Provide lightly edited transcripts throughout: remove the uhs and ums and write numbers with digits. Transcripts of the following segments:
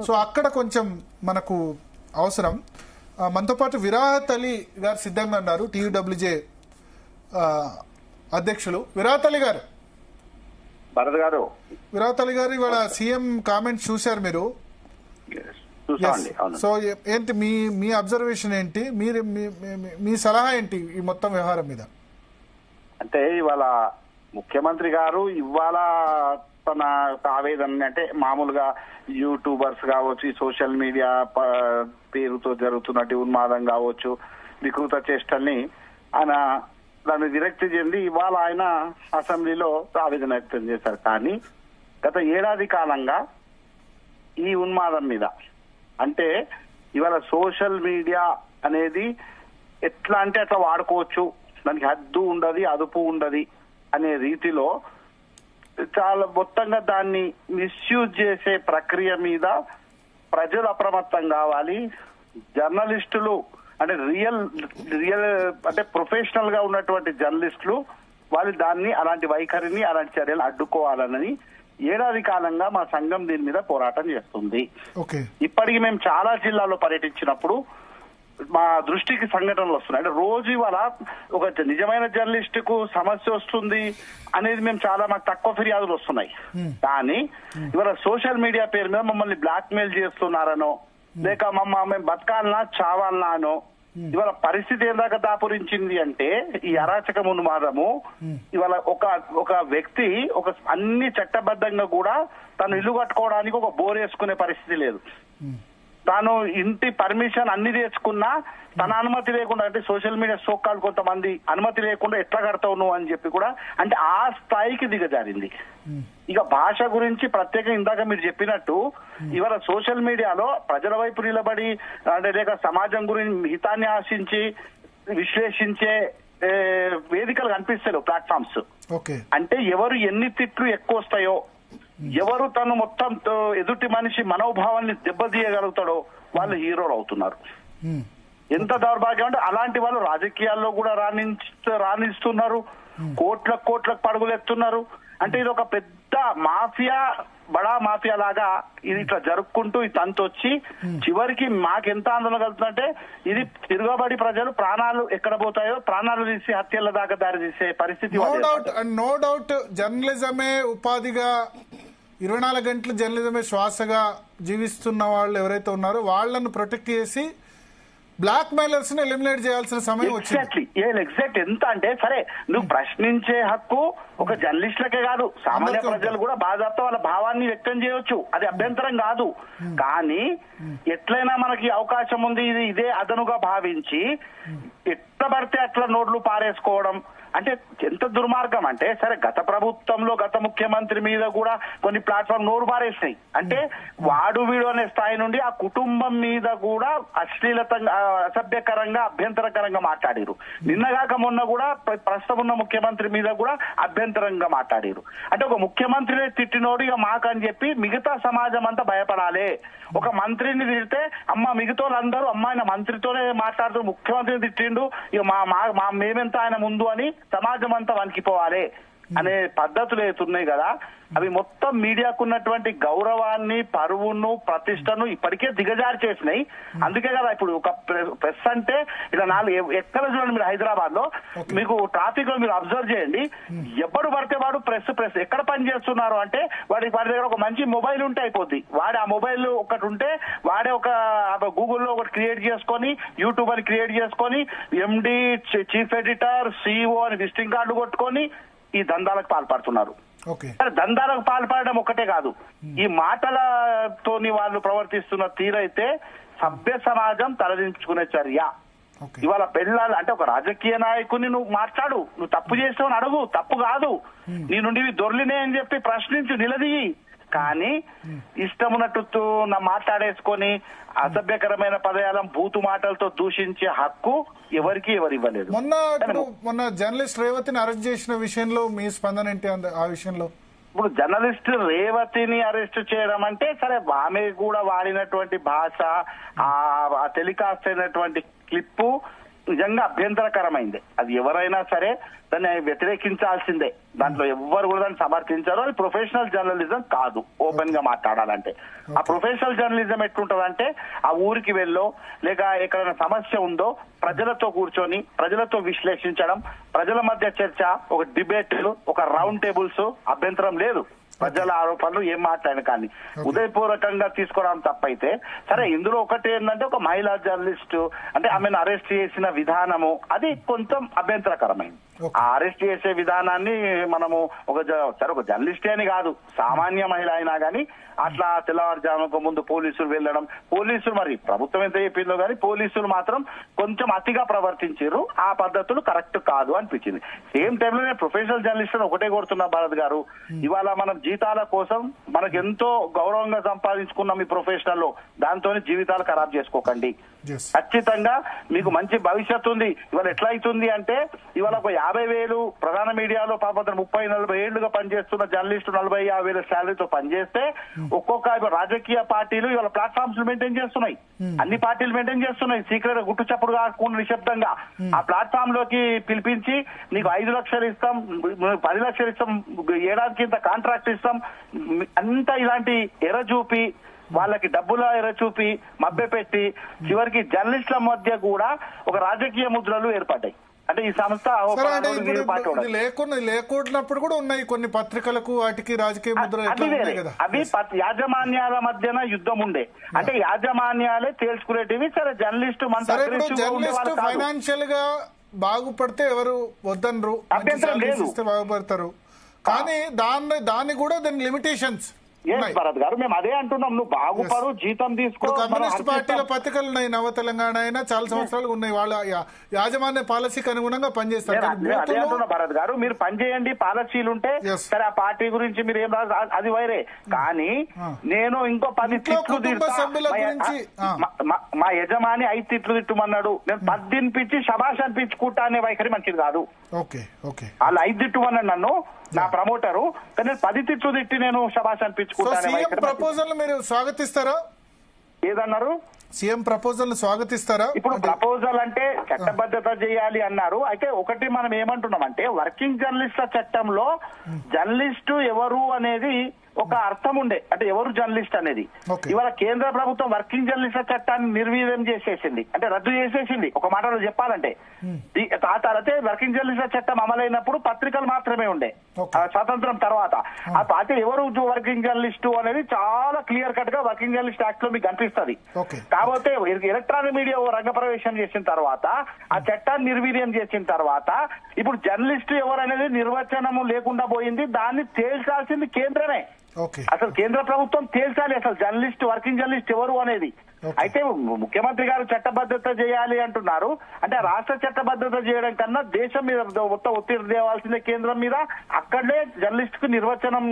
So అక్కడ కొంచెం మనకు అవసరం. మనతో పాటు విరాహత్ అలీ గారు సిద్ధంగా ఉన్నారు, టీయూడబ్ల్యూజే అధ్యక్షులు. విరాహత్ అలీ గారు, విరాహత్ అలీ గారు, ఇవాళ సీఎం కామెంట్స్ చూశారు మీరు. సో ఏంటి మీ అబ్జర్వేషన్ ఏంటి, మీరు మీ సలహా ఏంటి ఈ మొత్తం వ్యవహారం మీద? అంటే ఇవాళ ముఖ్యమంత్రి గారు ఇవాళ తన ఆవేదన అంటే మామూలుగా యూట్యూబర్స్ కావచ్చు, సోషల్ మీడియా పేరుతో జరుగుతున్నట్టు ఉన్మాదం కావచ్చు, వికృత చేష్టల్ని ఆయన దాన్ని విరక్తి చెంది ఇవాళ ఆయన అసెంబ్లీలో ఆవేదన వ్యక్తం చేశారు. కానీ గత ఏడాది కాలంగా ఈ ఉన్మాదం మీద అంటే ఇవాళ సోషల్ మీడియా అనేది ఎట్లా అంటే అట్లా వాడుకోవచ్చు, దానికి హద్దు ఉండదు, అదుపు ఉండదు అనే రీతిలో చాలా మొత్తంగా దాన్ని మిస్యూజ్ చేసే ప్రక్రియ మీద ప్రజలు అప్రమత్తం కావాలి. జర్నలిస్టులు అంటే రియల్ అంటే ప్రొఫెషనల్ గా ఉన్నటువంటి జర్నలిస్టులు వాళ్ళు దాన్ని అలాంటి వైఖరిని అలాంటి చర్యలు అడ్డుకోవాలని ఏడాది కాలంగా మా సంఘం దీని మీద పోరాటం చేస్తుంది. ఇప్పటికి మేము చాలా జిల్లాల్లో పర్యటించినప్పుడు మా దృష్టికి సంఘటనలు వస్తున్నాయి. అంటే రోజు ఇవాళ ఒక నిజమైన జర్నలిస్ట్ కు సమస్య వస్తుంది అనేది మేము మాకు తక్కువ ఫిర్యాదులు వస్తున్నాయి. కానీ ఇవాళ సోషల్ మీడియా పేరు మీద మమ్మల్ని బ్లాక్ మెయిల్ చేస్తున్నారనో లేక మేము బతకాలనా చావాలనా అనో ఇవాళ పరిస్థితి ఏం దాకా దాపురించింది అంటే ఈ అరాచక ఉన్మాదము ఇవాళ ఒక వ్యక్తి అన్ని చట్టబద్ధంగా కూడా తను ఇల్లు కట్టుకోవడానికి ఒక బోర్ వేసుకునే పరిస్థితి లేదు. తాను ఇంటి పర్మిషన్ అన్ని తెచ్చుకున్నా తన అనుమతి లేకుండా అంటే సోషల్ మీడియా సోకాలు కొంతమంది అనుమతి లేకుండా ఎట్లా కడతావు నువ్వు అని చెప్పి కూడా అంటే ఆ స్థాయికి దిగజారింది. ఇక భాష గురించి ప్రత్యేకంగా ఇందాక మీరు చెప్పినట్టు ఇవాళ సోషల్ మీడియాలో ప్రజల వైపు నిలబడి అంటే లేక సమాజం గురించి హితాన్ని ఆశించి విశ్లేషించే వేదికలు కనిపిస్తాయి ప్లాట్ఫామ్స్. అంటే ఎవరు ఎన్ని తిట్లు ఎక్కువ వస్తాయో, ఎవరు తను మొత్తం ఎదుటి మనిషి మనోభావాన్ని దెబ్బతీయగలుగుతాడో వాళ్ళు హీరోలు అవుతున్నారు. ఎంత దౌర్భాగ్యం అంటే అలాంటి వాళ్ళు రాజకీయాల్లో కూడా రాణిస్తున్నారు, కోట్లకు పరుగులెత్తున్నారు. అంటే ఇది ఒక పెద్ద మాఫియా, బడా మాఫియా లాగా ఇది ఇట్లా జరుపుకుంటూ ఈ తంతొచ్చి చివరికి మాకెంత ఆందోళన కలుగుతుందంటే ఇది తిరగబడి ప్రజలు ప్రాణాలు ఎక్కడ పోతాయో ప్రాణాలు తీసి హత్యల దాకా దారి తీసే పరిస్థితి. నో డౌట్ జర్నలిజమే ఉపాధిగా 24 గంటలు జర్నలిజమే శ్వాసగా జీవిస్తున్న వాళ్ళు ఎవరైతే ఉన్నారో వాళ్ళను ప్రొటెక్ట్ చేసి బ్లాక్ మెయిలర్స్ ని ఎలిమినేట్ చేయాల్సిన సమయం వచ్చింది. ఎగ్జాక్ట్ ఎంత అంటే సరే నువ్వు ప్రశ్నించే హక్కు ఒక జర్నలిస్టులకే కాదు, సామాన్య ప్రజలు కూడా బాధ్యత వాళ్ళ భావాన్ని వ్యక్తం చేయొచ్చు, అది అభ్యంతరం కాదు. కానీ ఎట్లయినా మనకి అవకాశం ఉంది, ఇదే అదనుగా భావించి ఎట్లా పడితే అట్లా నోట్లు పారేసుకోవడం అంటే ఎంత దుర్మార్గం అంటే సరే గత ప్రభుత్వంలో గత ముఖ్యమంత్రి మీద కూడా కొన్ని ప్లాట్ఫామ్ నోరు పారేసినాయి. అంటే వాడు వీడు అనే స్థాయి నుండి ఆ కుటుంబం మీద కూడా అశ్లీలతంగా అసభ్యకరంగా అభ్యంతరకరంగా మాట్లాడారు. నిన్నగాక మొన్న కూడా ప్రస్తుతం ఉన్న ముఖ్యమంత్రి మీద కూడా అభ్యంతరంగా మాట్లాడారు. అంటే ఒక ముఖ్యమంత్రిని తిట్టినోడు ఇక మాకని చెప్పి మిగతా సమాజం అంతా భయపడాలి. ఒక మంత్రిని తిడితే మిగతా వాళ్ళందరూ ఆయన మంత్రితోనే మాట్లాడుతూ ముఖ్యమంత్రిని తిట్టిండు ఇక మేమెంత ఆయన ముందు అని సమాజం అంతా వణికిపోవాలి అనే పద్ధతులు అవుతున్నాయి కదా. అవి మొత్తం మీడియాకున్నటువంటి గౌరవాన్ని, పరువును, ప్రతిష్టను ఇప్పటికే దిగజారి చేసినాయి. అందుకే కదా ఇప్పుడు ఒక ప్రెస్ అంటే ఇలా ఎక్కడ చూడండి మీరు హైదరాబాద్ లో మీకు ట్రాఫిక్ లో మీరు అబ్జర్వ్ చేయండి, ఎప్పుడు పడితే వాడు ప్రెస్ ఎక్కడ పని చేస్తున్నారు అంటే వాడి దగ్గర ఒక మంచి మొబైల్ ఉంటే అయిపోద్ది. వాడు ఆ మొబైల్ ఒకటి ఉంటే వాడే ఒక గూగుల్లో ఒకటి క్రియేట్ చేసుకొని యూట్యూబ్ అని క్రియేట్ చేసుకొని ఎండి, చీఫ్ ఎడిటర్, సిఇఓ అని విజిటింగ్ కార్డు కొట్టుకొని ఈ దందాలకు పాల్పడుతున్నారు. దందాలకు పాల్పడడం ఒకటే కాదు, ఈ మాటలతోని వాళ్ళు ప్రవర్తిస్తున్న తీరైతే సభ్య సమాజం తలదించుకునే చర్య. ఇవాళ పెళ్ళాలి అంటే ఒక రాజకీయ నాయకుని నువ్వు మాట్లాడు, నువ్వు తప్పు చేస్తావని అడుగు, తప్పు కాదు, నీ నుండి దొర్లినే అని చెప్పి ప్రశ్నించు, నిలదీయి. కానీ ఇష్టం ఉన్నట్టు మాట్లాడేసుకొని అసభ్యకరమైన పదయాలం బూతు మాటలతో దూషించే హక్కు ఎవరికి ఎవరు ఇవ్వలేదు. మొన్న జర్నలిస్ట్ రేవతిని అరెస్ట్ చేసిన విషయంలో మీ స్పందన ఏంటి ఆ విషయంలో? ఇప్పుడు జర్నలిస్ట్ రేవతిని అరెస్ట్ చేయడం అంటే సరే ఆమె కూడా వాడినటువంటి భాష, ఆ టెలికాస్ట్ అయినటువంటి క్లిప్పు నిజంగా అభ్యంతరకరమైంది. అది ఎవరైనా సరే దాన్ని వ్యతిరేకించాల్సిందే. దాంట్లో ఎవ్వరు కూడా దాన్ని సమర్థించారు. అది ప్రొఫెషనల్ జర్నలిజం కాదు. ఓపెన్ గా మాట్లాడాలంటే ఆ ప్రొఫెషనల్ జర్నలిజం ఎట్లుంటదంటే ఆ ఊరికి వెళ్ళో లేక ఎక్కడైనా సమస్య ఉందో ప్రజలతో కూర్చొని ప్రజలతో విశ్లేషించడం, ప్రజల మధ్య చర్చ, ఒక డిబేట్లు, ఒక రౌండ్ టేబుల్స్ అభ్యంతరం లేదు. ప్రజల ఆరోపణలు ఏం మాట్లాడిన కానీ ఉదయపూర్వకంగా తీసుకోవడం తప్పైతే సరే. ఇందులో ఒకటి ఏంటంటే ఒక మహిళా జర్నలిస్టు అంటే ఆమెను అరెస్ట్ చేసిన విధానము అది కొంచెం అభ్యంతరకరమైంది. ఆ అరెస్ట్ చేసే విధానాన్ని మనము ఒక జర్నలిస్టే అని కాదు, సామాన్య మహిళ అయినా గానీ అట్లా తెల్లవారుజాముకు ముందు పోలీసులు వెళ్ళడం, పోలీసులు మరి ప్రభుత్వం ఎంత చెప్పిందో కానీ పోలీసులు మాత్రం కొంచెం అతిగా ప్రవర్తించారు. ఆ పద్ధతులు కరెక్ట్ కాదు అనిపించింది. సేమ్ టైంలో నేను ప్రొఫెషనల్ జర్నలిస్ట్ ఒకటే కోరుతున్నా భారత్ గారు, ఇవాళ మనం జీతాల కోసం మనకు ఎంతో గౌరవంగా సంపాదించుకున్నాం ఈ ప్రొఫెషనల్ లో, దాంతో జీవితాలు ఖరాబ్ చేసుకోకండి. ఖచ్చితంగా మీకు మంచి భవిష్యత్తు ఉంది. ఇవాళ ఎట్లా అవుతుంది అంటే ఇవాళ ఒక 50,000 ప్రధాన మీడియాలో పాపం 30-40 ఏళ్లుగా పనిచేస్తున్న జర్నలిస్టు 40-50,000 శాలరీతో పనిచేస్తే ఒక్కొక్క రాజకీయ పార్టీలు ఇవాళ ప్లాట్ఫామ్స్ మెయింటైన్ చేస్తున్నాయి. అన్ని పార్టీలు మెయింటైన్ చేస్తున్నాయి. సీక్రెట్ గుట్టు చప్పుడు కాకుండా నిశ్శబ్దంగా ఆ ప్లాట్ఫామ్ లోకి పిలిపించి నీకు 5 లక్షలు ఇస్తాం, 10 లక్షలు ఇస్తాం, ఏడాదికి ఇంత కాంట్రాక్ట్ ఇస్తాం, అంతా ఇలాంటి ఎర చూపి వాళ్ళకి డబ్బుల ఎర చూపి మభ్యపెట్టి చివరికి జర్నలిస్టుల మధ్య కూడా ఒక రాజకీయ ముద్రలు ఏర్పడ్డాయి. అంటే ఈ సంస్థ లేకున్నప్పుడు కూడా ఉన్నాయి కొన్ని పత్రికలకు వాటికి రాజకీయ ముద్రలు. అవి యాజమాన్యాల మధ్యన యుద్ధం ఉండే, అంటే యాజమాన్యాలే తేల్చుకునేటివి. సరే జర్నలిస్టు ఫైనాన్షియల్ గా బాగుపడితే ఎవరు వద్దనరు, అభ్యంతరం లేదు, బాగుపడతారు. కానీ దాన్ని కూడా దాని లిమిటేషన్స్ భరత్ గారు మేము అదే అంటున్నాం. నువ్వు బాగుపడు, జీతం తీసుకో. కమ్యూనిస్ట్ పార్టీల పత్రికలు ఉన్నాయి, నవ తెలంగాణ అయినా చాలా సంవత్సరాలు ఉన్నాయి. వాళ్ళ యాజమాన్య పాలసీకి అనుగుణంగా పనిచేస్తారు. అదే అంటున్నా భరత్ గారు, మీరు పనిచేయండి, పాలసీలు ఉంటే సరే. ఆ పార్టీ గురించి మీరు ఏం రాదు, అది వైరే. కానీ నేను ఇంకో 10 తిట్లు మా యజమాని 5 తిట్లు తిట్టుమన్నాడు, నేను 10 తినిపించి శబాష్ అనిపించుకుంటా అనే వైఖరి మంచిది కాదు. వాళ్ళు 5 తిట్టుమన్నాడు నన్ను, నా ప్రమోటరు, కానీ 10 తిట్లు తిట్టి నేను శబాష్ అనిపించుకుంటాను. ప్రపోజల్ మీరు స్వాగతిస్తారా? ఏదన్నారు? CM proposal స్వాగతిస్తారా? ఇప్పుడు ప్రపోజల్ అంటే చట్టబద్ధత చేయాలి అన్నారు. అయితే ఒకటి మనం ఏమంటున్నాం అంటే వర్కింగ్ జర్నలిస్టుల చట్టంలో జర్నలిస్టు ఎవరు అనేది ఒక అర్థం ఉండే, అంటే ఎవరు జర్నలిస్ట్ అనేది. ఇవాళ కేంద్ర ప్రభుత్వం వర్కింగ్ జర్నలిస్టుల చట్టాన్ని నిర్వీర్యం చేసేసింది, అంటే రద్దు చేసేసింది. ఒక మాటలో చెప్పాలంటే ఆ తర్వాత వర్కింగ్ జర్నలిస్టుల చట్టం అమలైనప్పుడు పత్రికలు మాత్రమే ఉండే స్వాతంత్రం తర్వాత. ఆ పార్టీ ఎవరు వర్కింగ్ జర్నలిస్టు అనేది చాలా క్లియర్ కట్ గా వర్కింగ్ జర్నలిస్ట్ యాక్ట్ లో మీకు కనిపిస్తుంది. కాకపోతే ఎలక్ట్రానిక్ మీడియా రంగప్రవేశం చేసిన తర్వాత, ఆ చట్టాన్ని నిర్వీర్యం చేసిన తర్వాత ఇప్పుడు జర్నలిస్టు ఎవరనేది నిర్వచనము లేకుండా పోయింది. దాన్ని తేల్చాల్సింది కేంద్రమే. అసలు కేంద్ర ప్రభుత్వం తేల్చాలి అసలు జర్నలిస్ట్, వర్కింగ్ జర్నలిస్ట్ ఎవరు అనేది. అయితే ముఖ్యమంత్రి గారు చట్టబద్ధత చేయాలి అంటున్నారు. అంటే రాష్ట్ర చట్టబద్ధత చేయడం కన్నా దేశం మీద మొత్తం ఒత్తిడి తేవాల్సిందే కేంద్రం మీద. అక్కడే జర్నలిస్ట్ కు నిర్వచనం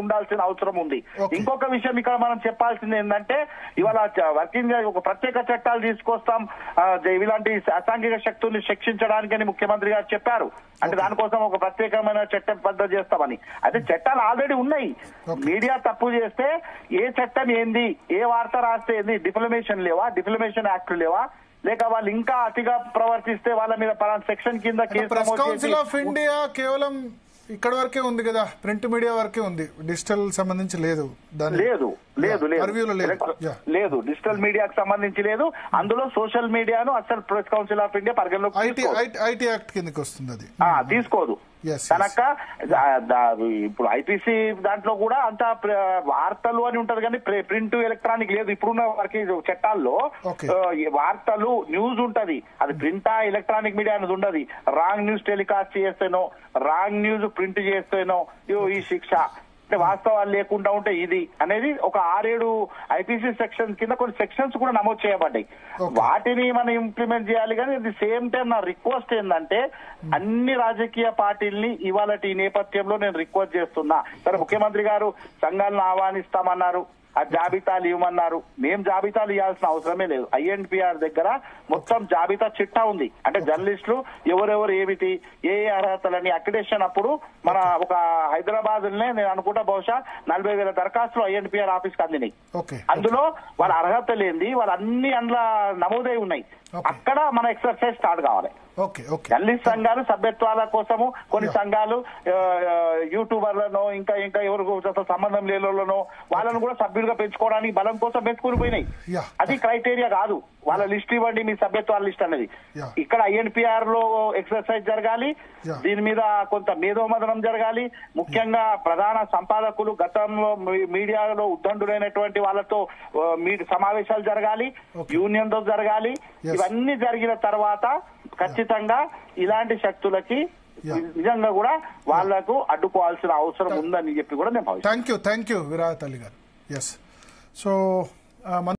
ఉండాల్సిన అవసరం ఉంది. ఇంకొక విషయం ఇక్కడ మనం చెప్పాల్సింది ఏంటంటే ఇవాళ వర్కింగ్ ఒక ప్రత్యేక చట్టాలు తీసుకొస్తాం ఇలాంటి అసాంఘిక శక్తుల్ని శిక్షించడానికి అని ముఖ్యమంత్రి గారు చెప్పారు. అంటే దానికోసం ఒక ప్రత్యేకమైన చట్టం పద్ధతి చేస్తామని. అయితే చట్టాలు ఆల్రెడీ ఉన్నాయి. మీడియా తప్పు చేస్తే ఏ చట్టం ఏంది, ఏ వార్త రాస్తే ఏంది, డిఫ్లమేషన్ లేవా, డిఫ్లమేషన్ యాక్ట్ లేవా, లేక వాళ్ళు ఇంకా అతిగా ప్రవర్తిస్తే వాళ్ళ మీద పలానా సెక్షన్ కింద ప్రెస్ కౌన్సిల్ ఆఫ్ ఇండియా కేవలం ఇక్కడ వరకే ఉంది కదా, ప్రింట్ మీడియా వరకే ఉంది, డిజిటల్ సంబంధించి లేదు. లేదు డిజిటల్ మీడియాకు సంబంధించి లేదు. అందులో సోషల్ మీడియాను అసలు ప్రెస్ కౌన్సిల్ ఆఫ్ ఇండియా పరిగణలోకి ఐటీ యాక్ట్ కిందకి వస్తుంది, అది తీసుకోదు కనుక. ఇప్పుడు ఐపీసీ దాంట్లో కూడా అంత వార్తలు అని ఉంటది కానీ ప్రింట్ ఎలక్ట్రానిక్ లేదు. ఇప్పుడున్న వరకు చట్టాల్లో వార్తలు న్యూస్ ఉంటది, అది ప్రింటా ఎలక్ట్రానిక్ మీడియా అనేది ఉండదు. రాంగ్ న్యూస్ టెలికాస్ట్ చేస్తేనో, రాంగ్ న్యూస్ ప్రింట్ చేస్తేనో ఈ శిక్ష. వాస్తవాలు లేకుండా ఉంటే ఇది అనేది ఒక 6-7 ఐపీసీ సెక్షన్స్ కింద కొన్ని సెక్షన్స్ కూడా నమోదు చేయబడ్డాయి. వాటిని మనం ఇంప్లిమెంట్ చేయాలి. కానీ ది సేమ్ టైం నా రిక్వెస్ట్ ఏంటంటే అన్ని రాజకీయ పార్టీల్ని ఇవాళ ఈ నేపథ్యంలో నేను రిక్వెస్ట్ చేస్తున్నా. సరే ముఖ్యమంత్రి గారు సంఘాలను ఆహ్వానిస్తామన్నారు, ఆ జాబితాలు ఇవ్వమన్నారు. మేం జాబితాలు ఇవ్వాల్సిన అవసరమే లేదు. INPR దగ్గర మొత్తం జాబితా చిట్టా ఉంది. అంటే జర్నలిస్టులు ఎవరెవరు ఏమిటి ఏ అర్హతలని అక్రిడేషన్ అప్పుడు మన ఒక హైదరాబాద్ నేను అనుకుంటా బహుశా 40,000 దరఖాస్తులు INPR ఆఫీస్ కి అందినాయి. అందులో వాళ్ళ అర్హత లేని వాళ్ళు అన్ని అందులో నమోదై ఉన్నాయి. అక్కడ మన ఎక్సర్సైజ్ స్టార్ట్ కావాలి. జర్నలిస్ట్ సంఘాలు సభ్యత్వాల కోసము కొన్ని సంఘాలు యూట్యూబర్లను ఇంకా ఎవరు సంబంధం లేనో వాళ్ళను కూడా సభ్యులుగా పెంచుకోవడానికి బలం కోసం పెంచుకుని పోయినాయి. అది క్రైటీరియా కాదు. వాళ్ళ లిస్ట్ ఇవ్వండి మీ సభ్యత్వాల లిస్ట్ అనేది. ఇక్కడ INPR లో ఎక్సర్సైజ్ జరగాలి. దీని మీద కొంత మేధోమదనం జరగాలి. ముఖ్యంగా ప్రధాన సంపాదకులు గతంలో మీడియాలో ఉద్దండులైనటువంటి వాళ్ళతో సమావేశాలు జరగాలి. యూనియన్ తో జరగాలి. ఇవన్నీ జరిగిన తర్వాత ఖచ్చితంగా ఇలాంటి శక్తులకి నిజంగా కూడా వాళ్లకు అడ్డుకోవాల్సిన అవసరం ఉందని చెప్పి కూడా నేను భావిస్తాను. థ్యాంక్ యూ విరాట్ అలీ గారు. Yes so